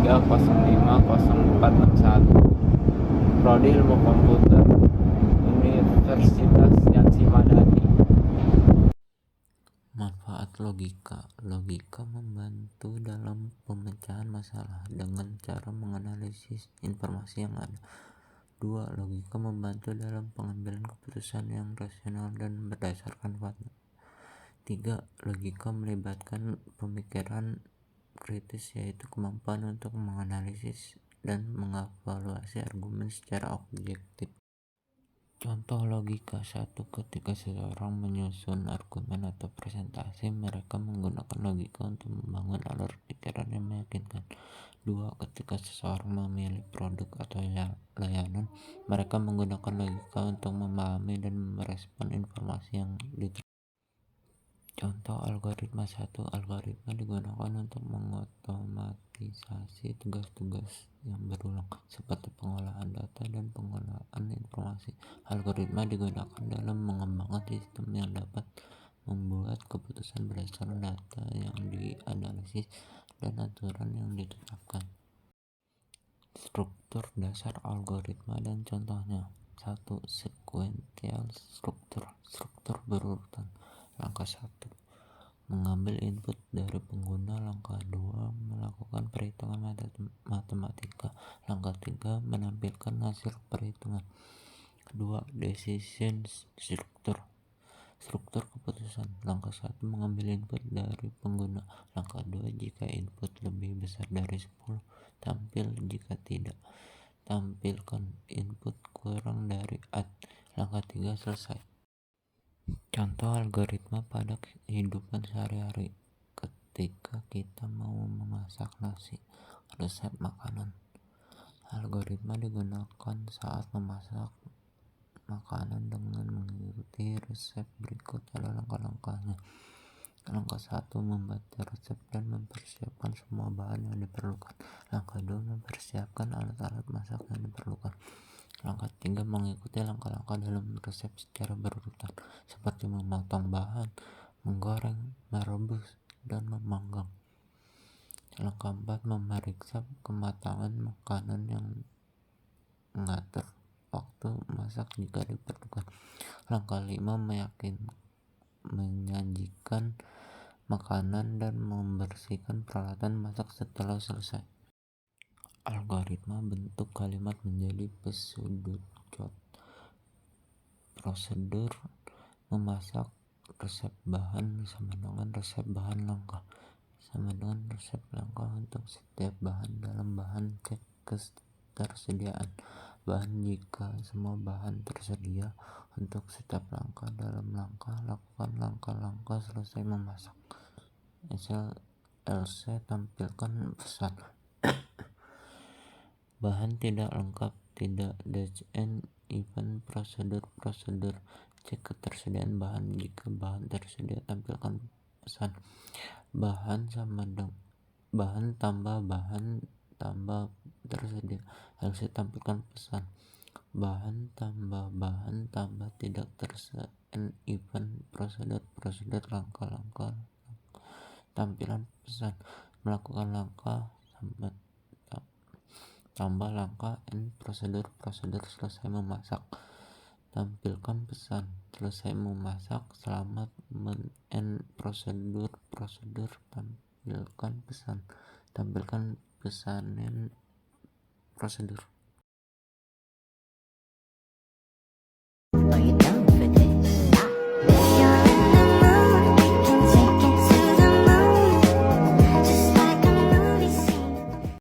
0303050461, Prodi Ilmu Komputer, Universitas Yansi Madani. Manfaat logika. Logika membantu dalam pemecahan masalah dengan cara menganalisis informasi yang ada. 2. Logika membantu dalam pengambilan keputusan yang rasional dan berdasarkan fakta. 3. Logika melibatkan pemikiran kritis, yaitu kemampuan untuk menganalisis dan mengevaluasi argumen secara objektif. Contoh logika. 1. Ketika seseorang menyusun argumen atau presentasi, mereka menggunakan logika untuk membangun alur pikiran yang meyakinkan. 2. Ketika seseorang memilih produk atau layanan, mereka menggunakan logika untuk memahami dan merespon informasi yang diterima. Contoh algoritma. 1. Algoritma digunakan untuk mengotomatisasi tugas-tugas yang berulang seperti pengolahan data dan pengolahan informasi. Algoritma digunakan dalam mengembangkan sistem yang dapat membuat keputusan berdasarkan data yang dianalisis dan aturan yang ditetapkan. Struktur dasar algoritma dan contohnya. 1. Sequential struktur. Struktur berurutan. Langkah 1. Mengambil input dari pengguna. Langkah 2. Melakukan perhitungan matematika. Langkah 3. Menampilkan hasil perhitungan. 2. Decision struktur. Struktur keputusan. Langkah 1. Mengambil input dari pengguna. Langkah 2. Jika input lebih besar dari 10, tampil. Jika tidak, tampilkan input kurang dari A. Langkah 3. Selesai. Contoh algoritma pada kehidupan sehari-hari. Ketika kita mau memasak nasi, resep makanan. Algoritma digunakan saat memasak makanan dengan mengikuti resep. Berikut adalah langkah-langkahnya. Langkah 1. Membaca resep dan mempersiapkan semua bahan yang diperlukan. Langkah 2. Mempersiapkan alat-alat masak yang diperlukan. Langkah 3. Mengikuti langkah-langkah dalam resep secara berurutan, seperti memotong bahan, menggoreng, merebus, dan memanggang. Langkah 4. Memeriksa kematangan makanan yang mengatur waktu masak jika diperlukan. Langkah 5. Menyajikan makanan dan membersihkan peralatan masak setelah selesai. Algoritma bentuk kalimat menjadi pseudocode. Prosedur memasak. Resep bahan sama dengan resep bahan langkah sama dengan resep langkah untuk setiap bahan. Dalam bahan, cek ketersediaan bahan. Jika semua bahan tersedia untuk setiap langkah, dalam langkah lakukan langkah-langkah selesai memasak. SLC tampilkan pesan. Bahan tidak lengkap, tidak and even prosedur. Cek ketersediaan bahan. Jika bahan tersedia, tampilkan pesan. Bahan tambah bahan tambah tersedia. LC tampilkan pesan. Bahan tambah bahan tambah tidak tersedia and even prosedur langkah-langkah. Tampilan pesan. Melakukan langkah tambah langkah and prosedur selesai memasak. Tampilkan pesan. Selesai memasak. Selamat and prosedur tampilkan pesan. Tampilkan pesan and prosedur.